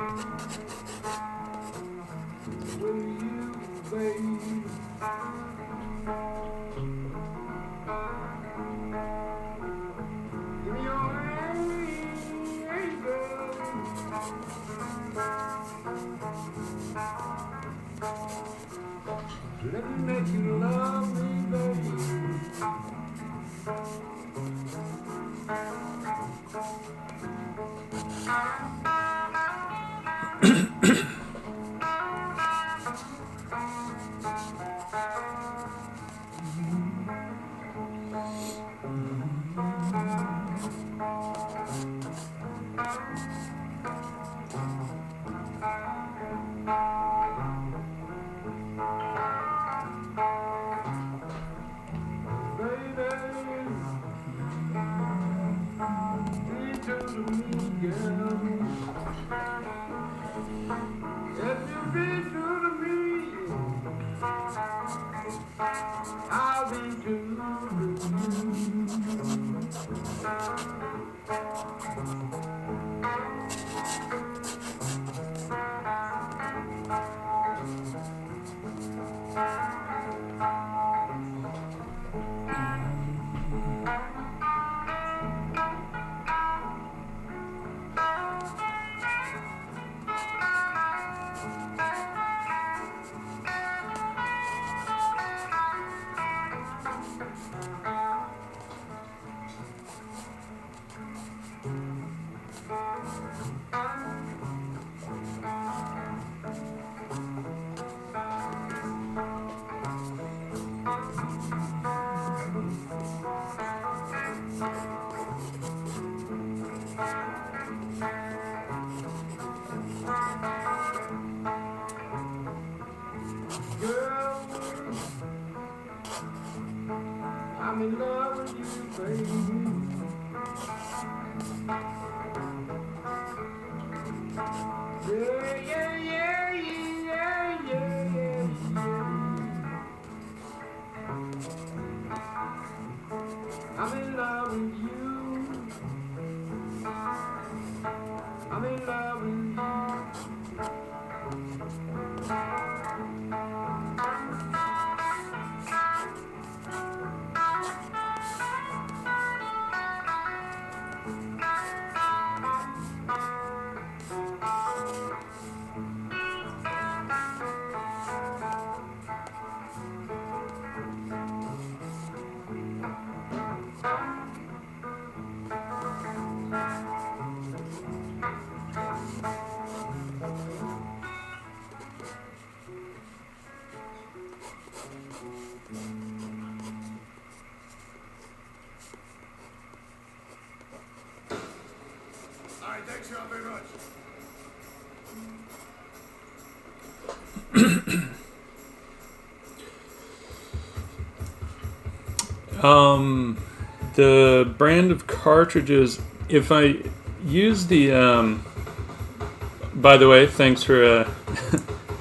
Will you, baby? Give me your hand, girl. Let me make you love me, baby. I'm in love with you, baby. Yeah, yeah, yeah, yeah, yeah, yeah, yeah. I'm in love with you. I'm in love with you. Alright, thanks y'all very much. The brand of cartridges, if I use the, by the way, thanks for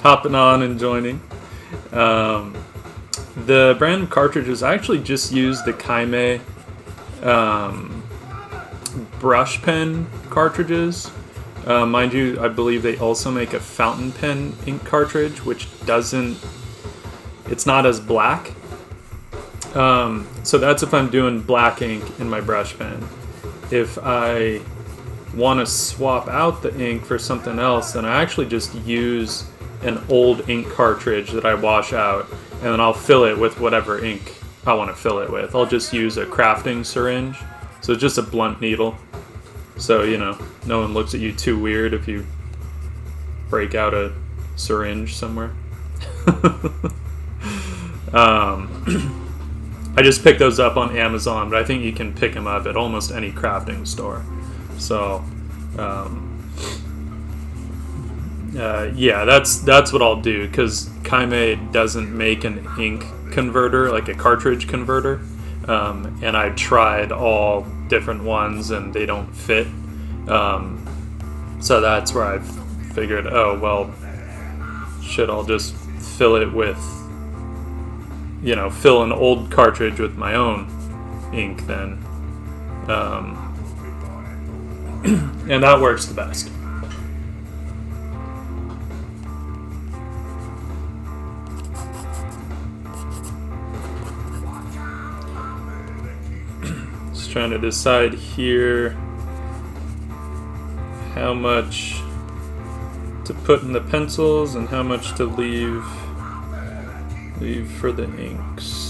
hopping on and joining. The brand of cartridges, I actually just use the Kaime brush pen cartridges. Mind you, I believe they also make a fountain pen ink cartridge, which it's not as black. So that's if I'm doing black ink in my brush pen. If I want to swap out the ink for something else, then I actually just use an old ink cartridge that I wash out, and then I'll fill it with whatever ink I want to fill it with. I'll just use a crafting syringe, so it's just a blunt needle. So, no one looks at you too weird if you break out a syringe somewhere. I just picked those up on Amazon, but I think you can pick them up at almost any crafting store. So, yeah, that's what I'll do, because Kaime doesn't make an ink converter, like a cartridge converter, and I tried all different ones and they don't fit. So that's where I figured, oh well, shit, I'll just fill it with, fill an old cartridge with my own ink then. And that works the best. Just trying to decide here how much to put in the pencils and how much to leave for the inks.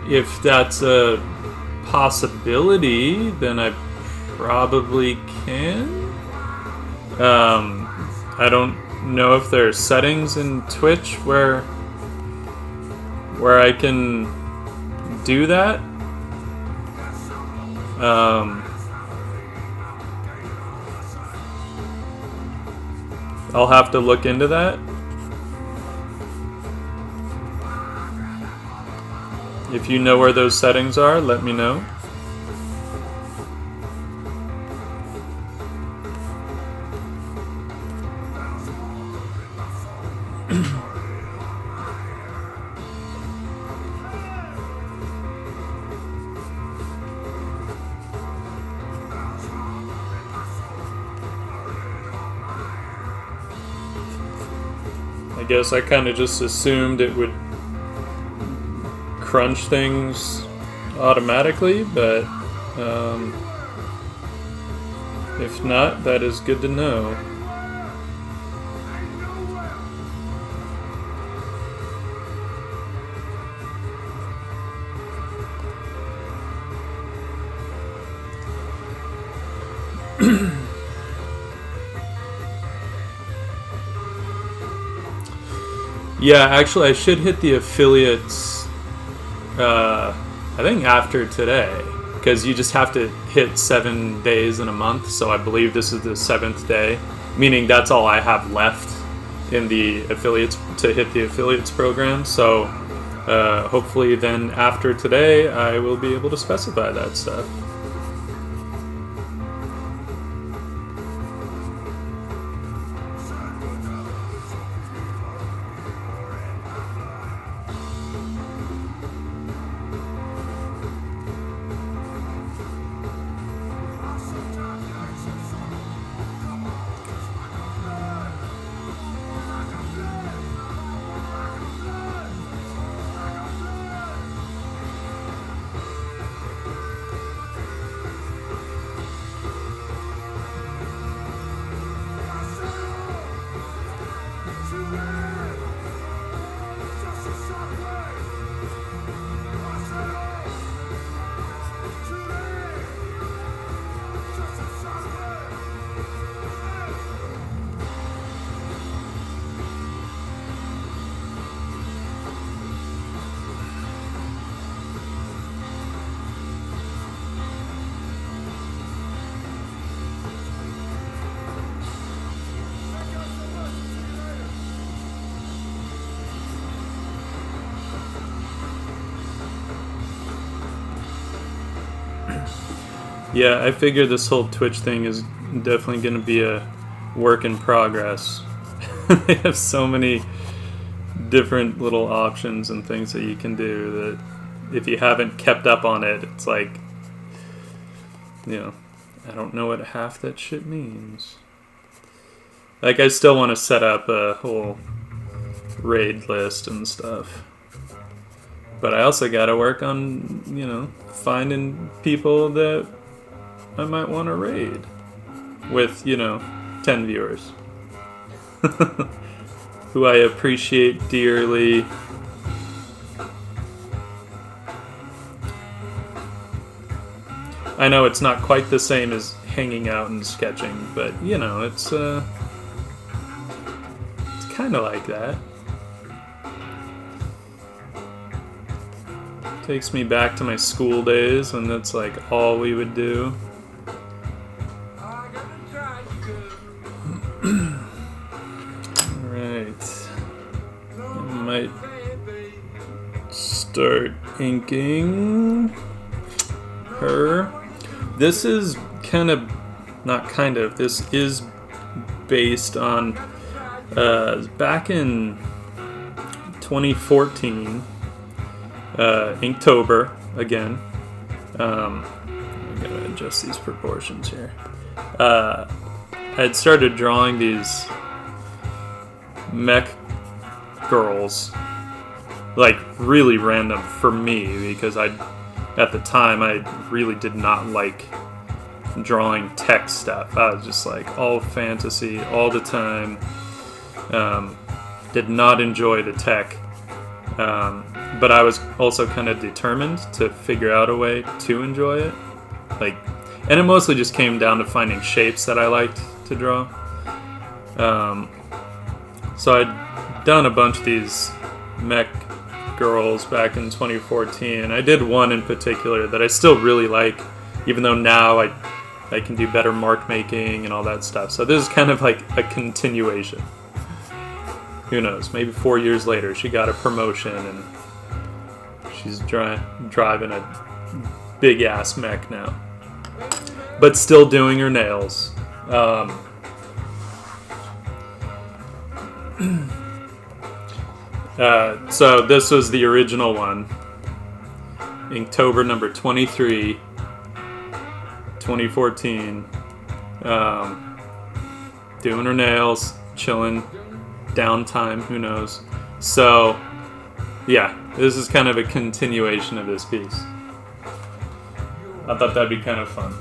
If that's a possibility, then I probably can. I don't know if there are settings in Twitch where I can do that. I'll have to look into that. If you know where those settings are, let me know. I guess I kind of just assumed it would crunch things automatically, but if not, that is good to know. Yeah, actually, I should hit the affiliates. I think after today, because you just have to hit 7 days in a month. So I believe this is the 7th day, meaning that's all I have left in the affiliates to hit the affiliates program. So hopefully, then after today, I will be able to specify that stuff. Yeah, I figure this whole Twitch thing is definitely going to be a work in progress. They have so many different little options and things that you can do that if you haven't kept up on it, it's like, you know, I don't know what half that shit means. Like, I still want to set up a whole raid list and stuff. But I also got to work on, you know, finding people that I might want to raid with, you know, 10 viewers. Who I appreciate dearly. I know it's not quite the same as hanging out and sketching, but, you know, it's kind of like that. Takes me back to my school days, and that's like all we would do. Alright. I might start inking. her. This is this is based on back in 2014, Inktober again. I'm gonna adjust these proportions here. I had started drawing these mech girls, like really random for me, because at the time I really did not like drawing tech stuff. I was just like all fantasy all the time. Did not enjoy the tech, but I was also kind of determined to figure out a way to enjoy it. And it mostly just came down to finding shapes that I liked to draw. So I'd done a bunch of these mech girls back in 2014. I did one in particular that I still really like, even though now I can do better mark making and all that stuff. So this is kind of like a continuation. Who knows? Maybe 4 years later, she got a promotion and she's driving a big ass mech now, but still doing her nails. So this was the original one, Inktober number 23, 2014. Doing her nails, chilling, downtime, who knows. So yeah, this is kind of a continuation of this piece. I thought that'd be kind of fun.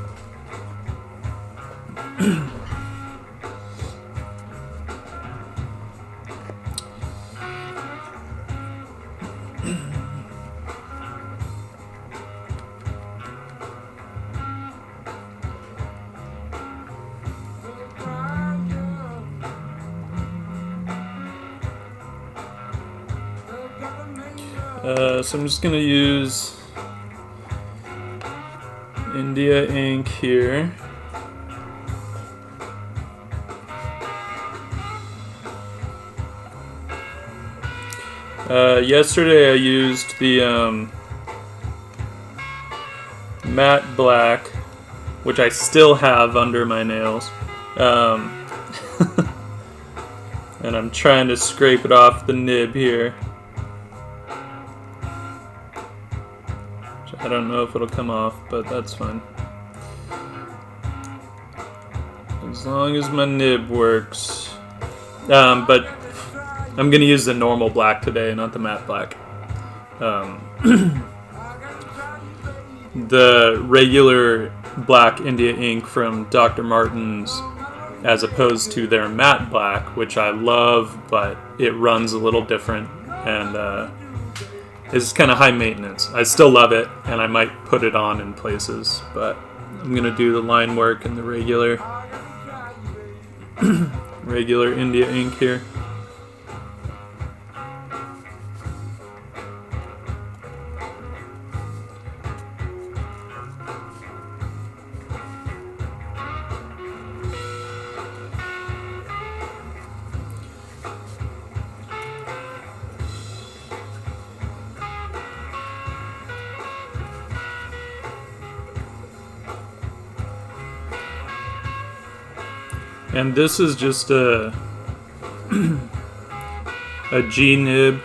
So I'm just going to use India ink here. Yesterday I used the matte black, which I still have under my nails. And I'm trying to scrape it off the nib here. I don't know if it'll come off, but that's fine. As long as my nib works. But I'm going to use the normal black today, not the matte black. The regular black India ink from Dr. Martens, as opposed to their matte black, which I love, but it runs a little different, and it's kind of high maintenance. I still love it, and I might put it on in places, but I'm going to do the line work in the regular regular India ink here. And this is just a G nib,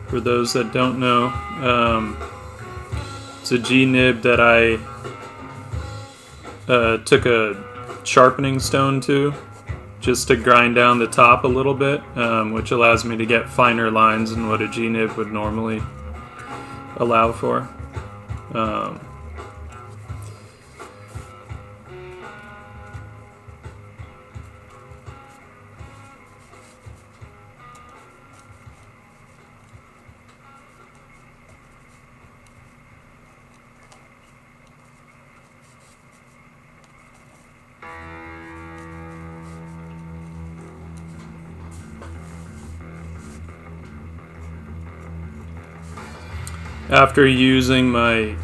for those that don't know. It's a G nib that I took a sharpening stone to, just to grind down the top a little bit, which allows me to get finer lines than what a G nib would normally allow for. After using my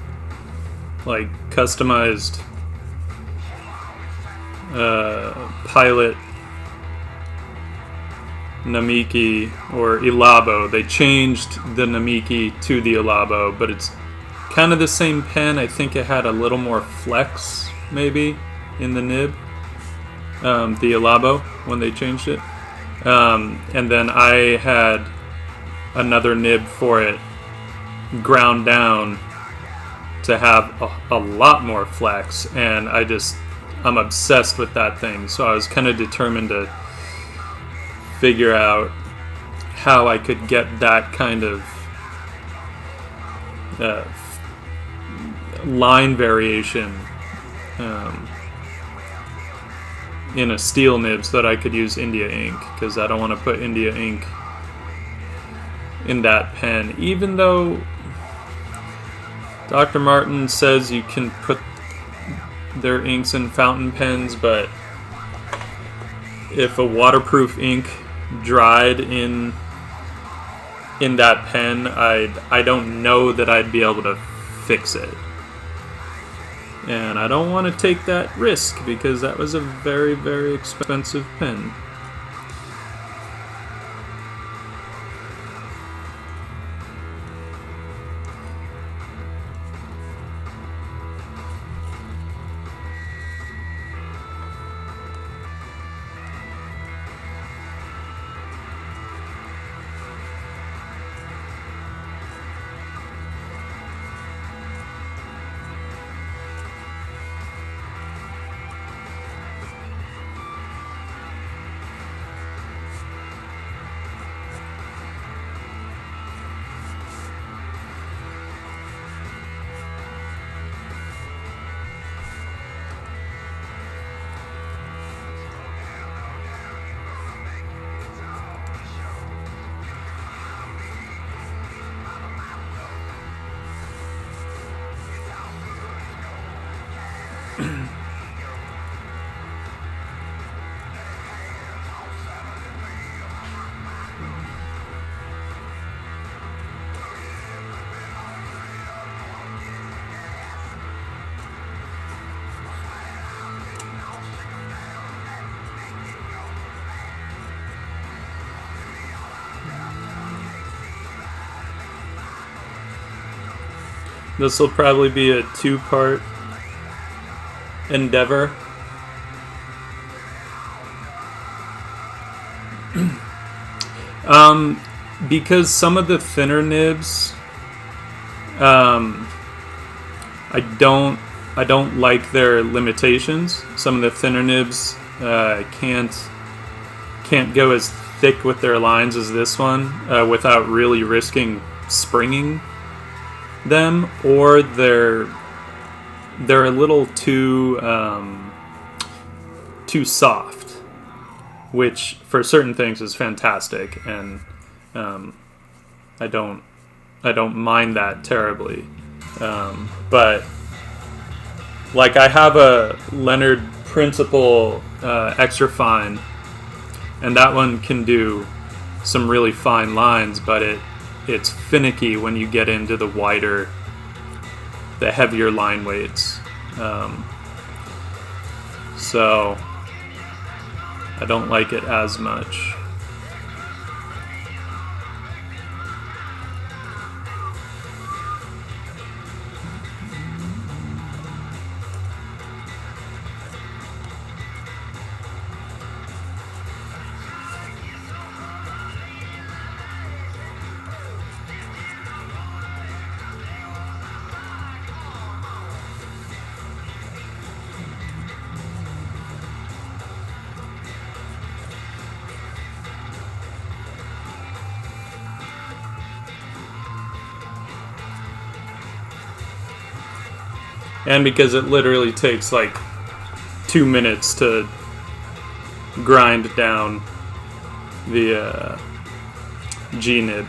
customized pilot Namiki or Ilabo, they changed the Namiki to the Ilabo, but it's kind of the same pen. I think it had a little more flex, maybe, in the nib. The Elabo, when they changed it. And then I had another nib for it ground down to have a lot more flex, and I'm obsessed with that thing. So I was kind of determined to figure out how I could get that kind of line variation in a steel nib so that I could use India ink, because I don't want to put India ink in that pen, even though Dr. Martin says you can put their inks in fountain pens, but if a waterproof ink dried in that pen, I don't know that I'd be able to fix it. And I don't want to take that risk because that was a very, very expensive pen. This will probably be a 2-part endeavor. Because some of the thinner nibs, I don't like their limitations. Some of the thinner nibs can't go as thick with their lines as this one without really risking springing them, or they're a little too soft, which for certain things is fantastic, and I don't mind that terribly. But like I have a Leonard Principal extra fine, and that one can do some really fine lines, but it's finicky when you get into the heavier line weights. So I don't like it as much. And because it literally takes like 2 minutes to grind down the G-nib.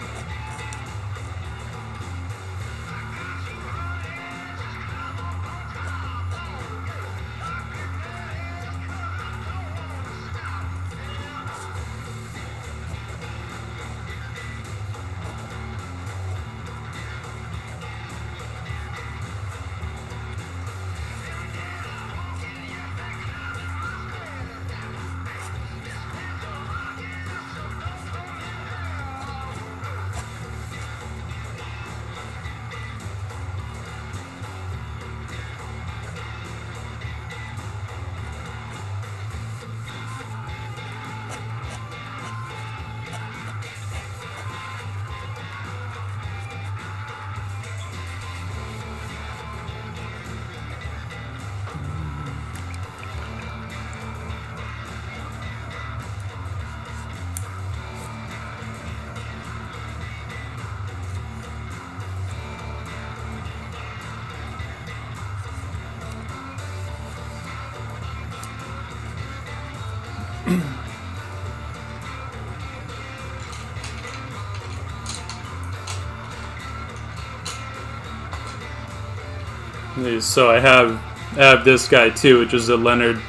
So I have this guy too, which is a Leonard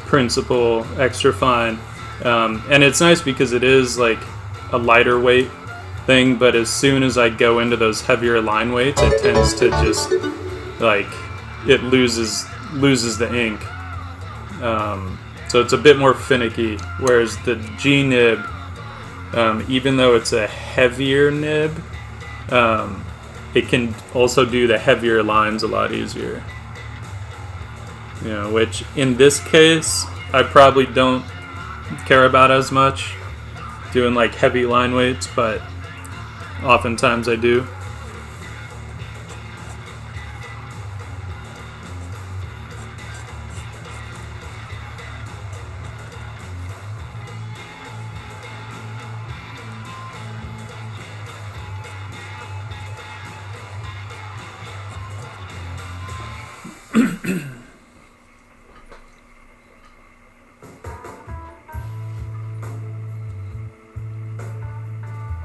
Principal Extra Fine, and it's nice because it is like a lighter weight thing. But as soon as I go into those heavier line weights, it tends to just like it loses the ink. So it's a bit more finicky. Whereas the G nib, even though it's a heavier nib, it can also do the heavier lines a lot easier. Which in this case, I probably don't care about as much doing like heavy line weights, but oftentimes I do.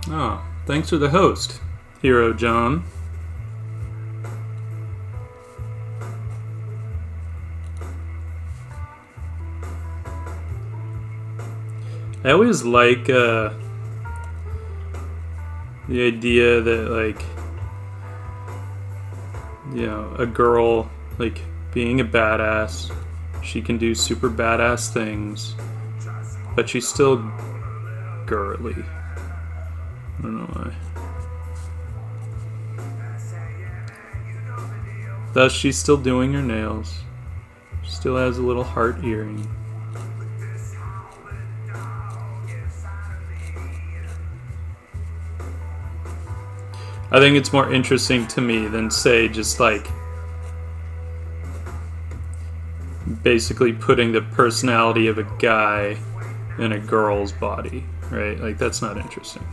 Oh, thanks for the host, Hero John. I always like the idea that like a girl like being a badass, she can do super badass things, but she's still girly. I don't know why. Thus, she's still doing her nails. She still has a little heart earring. I think it's more interesting to me than, say, just like basically putting the personality of a guy in a girl's body, right? Like, that's not interesting.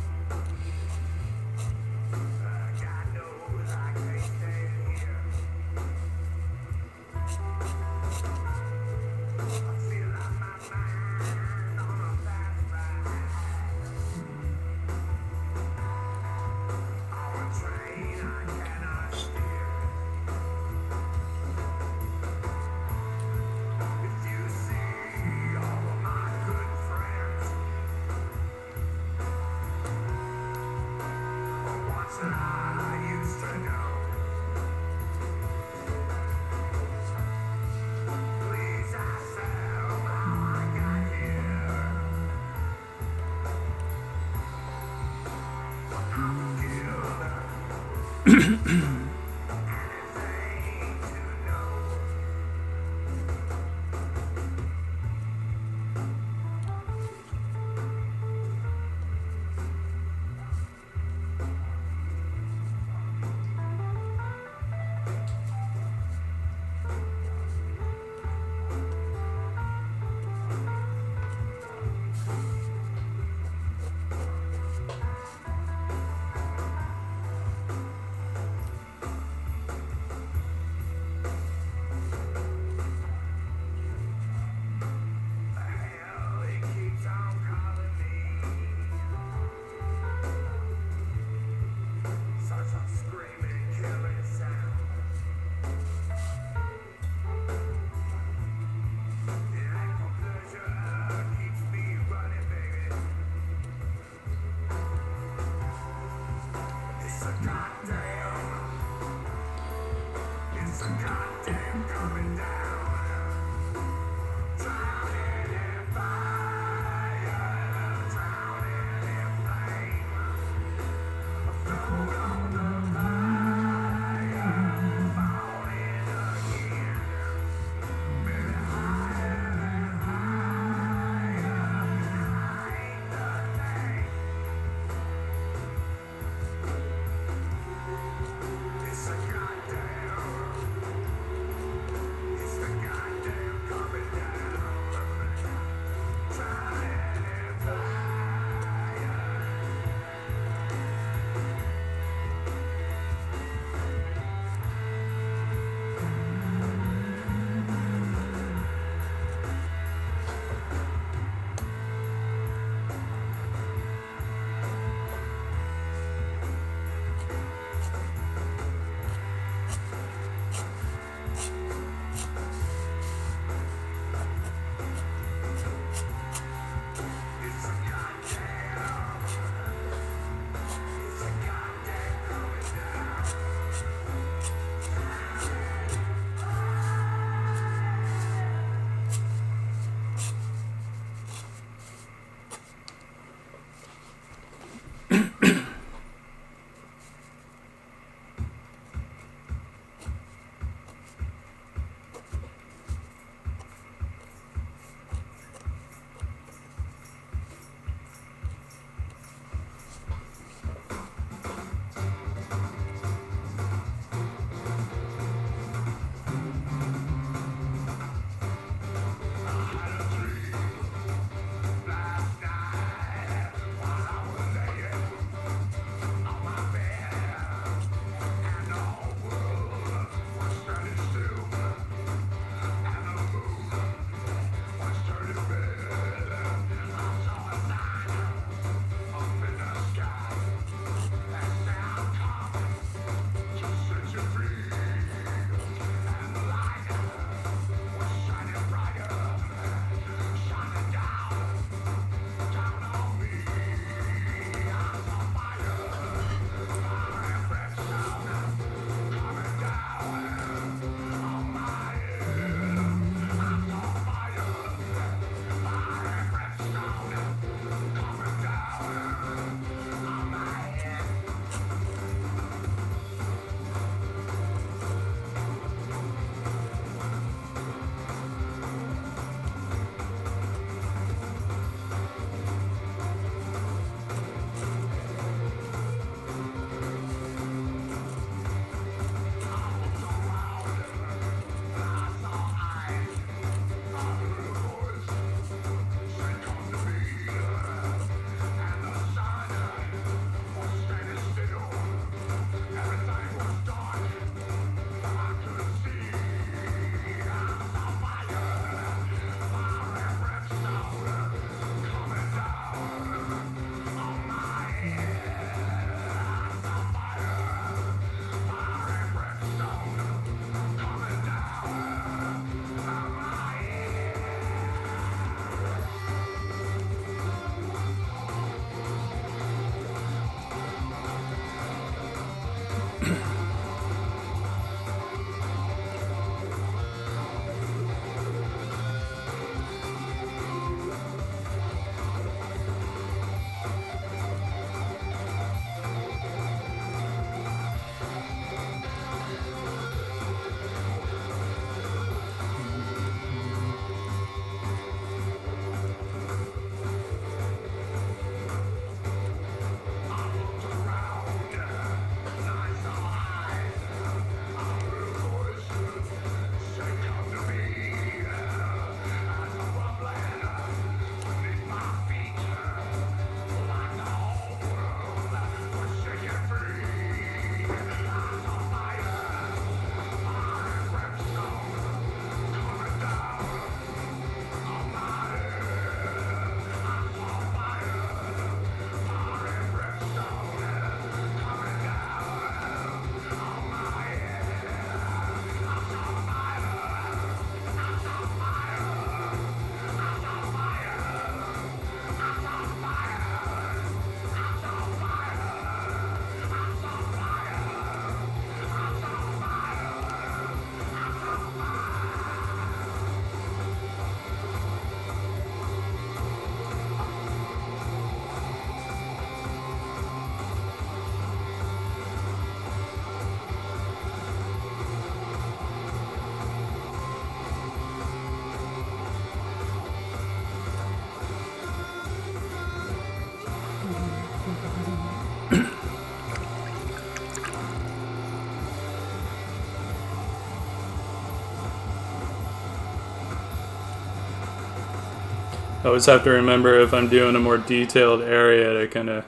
I always have to remember if I'm doing a more detailed area to kind of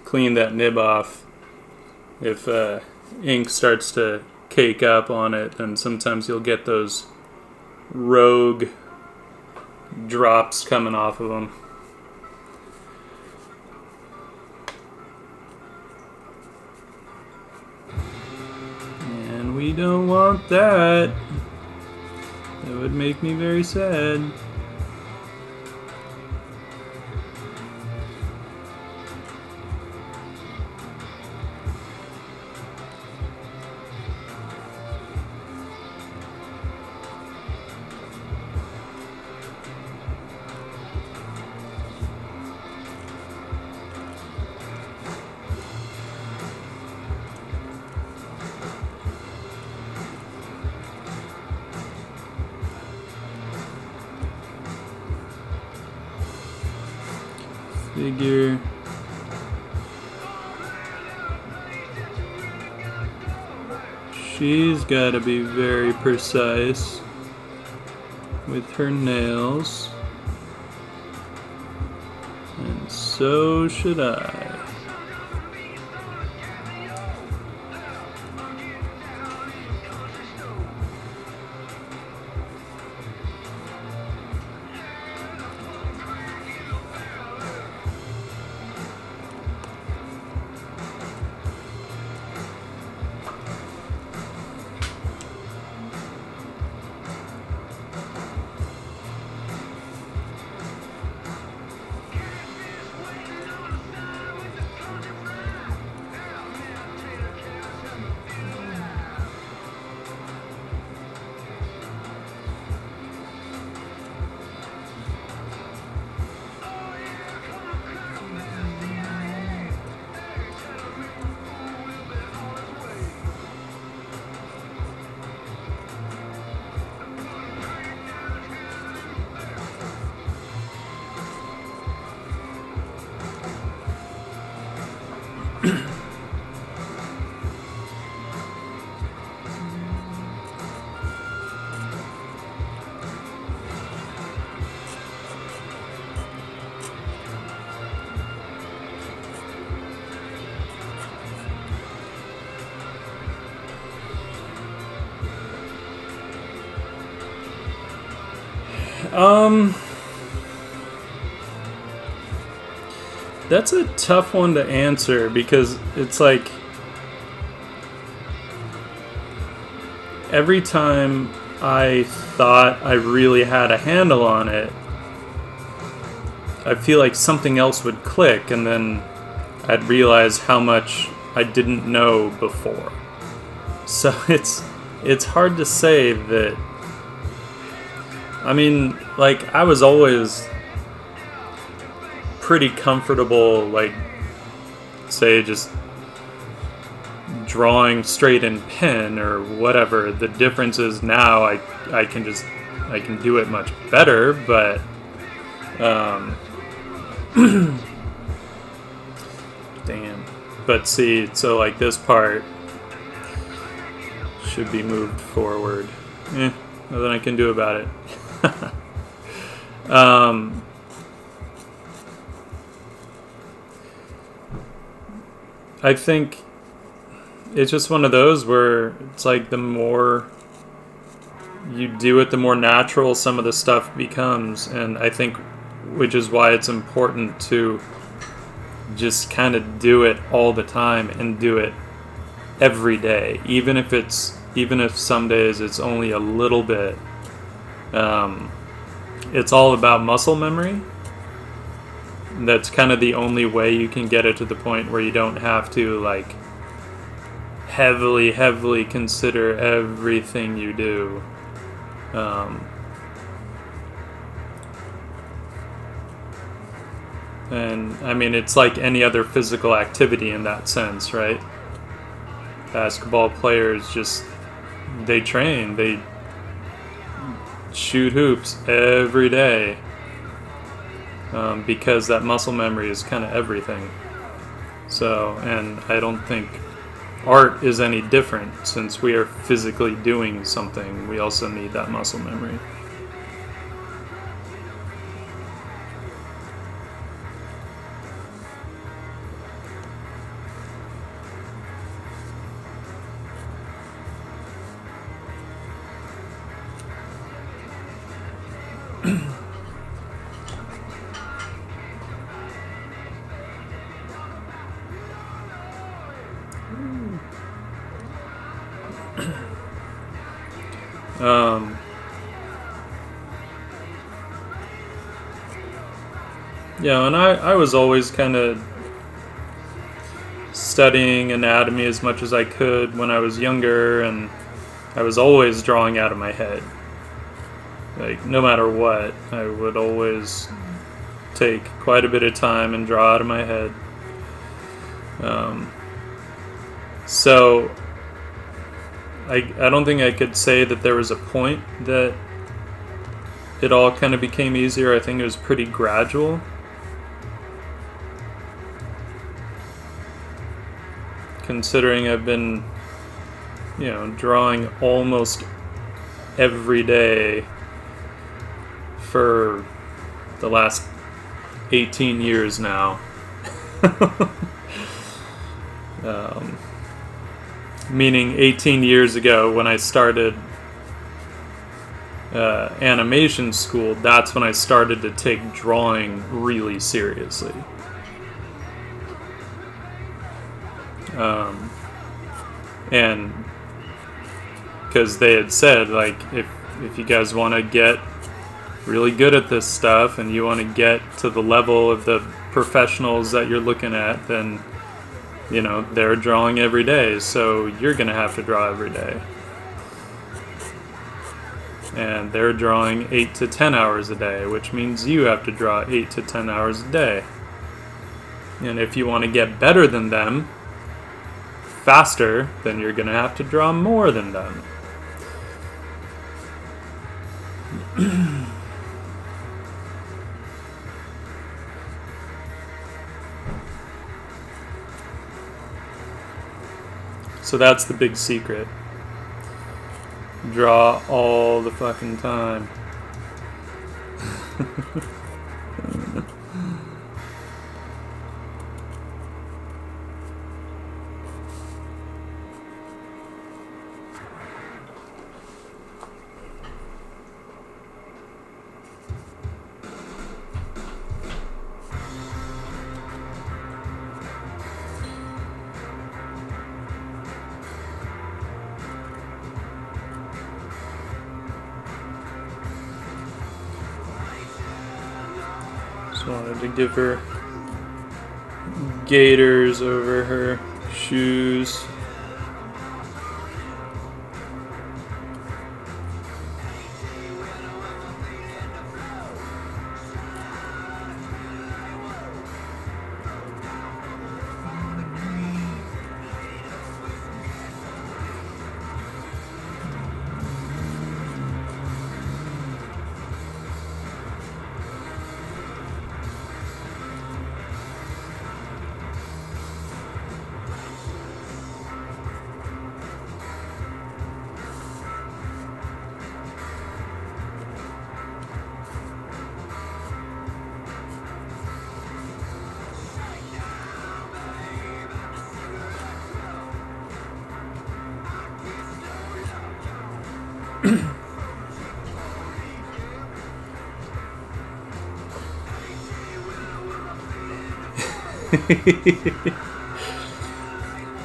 clean that nib off. If ink starts to cake up on it, then sometimes you'll get those rogue drops coming off of them. And we don't want that. That would make me very sad. Figure. She's got to be very precise with her nails. And so should I. That's a tough one to answer because it's like every time I thought I really had a handle on it, I feel like something else would click and then I'd realize how much I didn't know before. So it's hard to say that. I mean, like, I was always pretty comfortable, like, say, just drawing straight in pen or whatever. The difference is now I can do it much better, but damn. But see, so like this part should be moved forward. Nothing I can do about it. I think it's just one of those where it's like the more you do it, the more natural some of the stuff becomes, and I think which is why it's important to just kind of do it all the time and do it every day, even if some days it's only a little bit. It's all about muscle memory. That's kind of the only way you can get it to the point where you don't have to like heavily consider everything you do. And I mean, it's like any other physical activity in that sense, right? Basketball players they train, they shoot hoops every day because that muscle memory is kind of everything. So, and I don't think art is any different. Since we are physically doing something, we also need that muscle memory. Yeah, and I was always kind of studying anatomy as much as I could when I was younger, and I was always drawing out of my head. Like, no matter what, I would always take quite a bit of time and draw out of my head. So I don't think I could say that there was a point that it all kind of became easier. I think it was pretty gradual. Considering I've been, drawing almost every day for the last 18 years now. Meaning 18 years ago when I started animation school, that's when I started to take drawing really seriously. And because they had said, like, if you guys want to get really good at this stuff and you want to get to the level of the professionals that you're looking at, then they're drawing every day, so you're gonna have to draw every day. And they're drawing 8 to 10 hours a day, which means you have to draw 8 to 10 hours a day. And if you want to get better than them faster, then you're gonna have to draw more than them. So that's the big secret. Draw all the fucking time. Just wanted to give her gaiters over her shoes.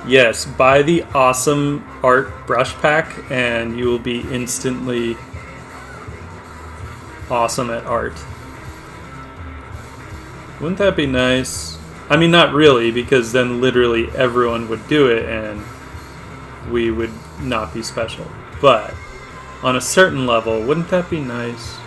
Yes, buy the awesome art brush pack and you will be instantly awesome at art. Wouldn't that be nice? I mean, not really, because then literally everyone would do it and we would not be special. But on a certain level, wouldn't that be nice?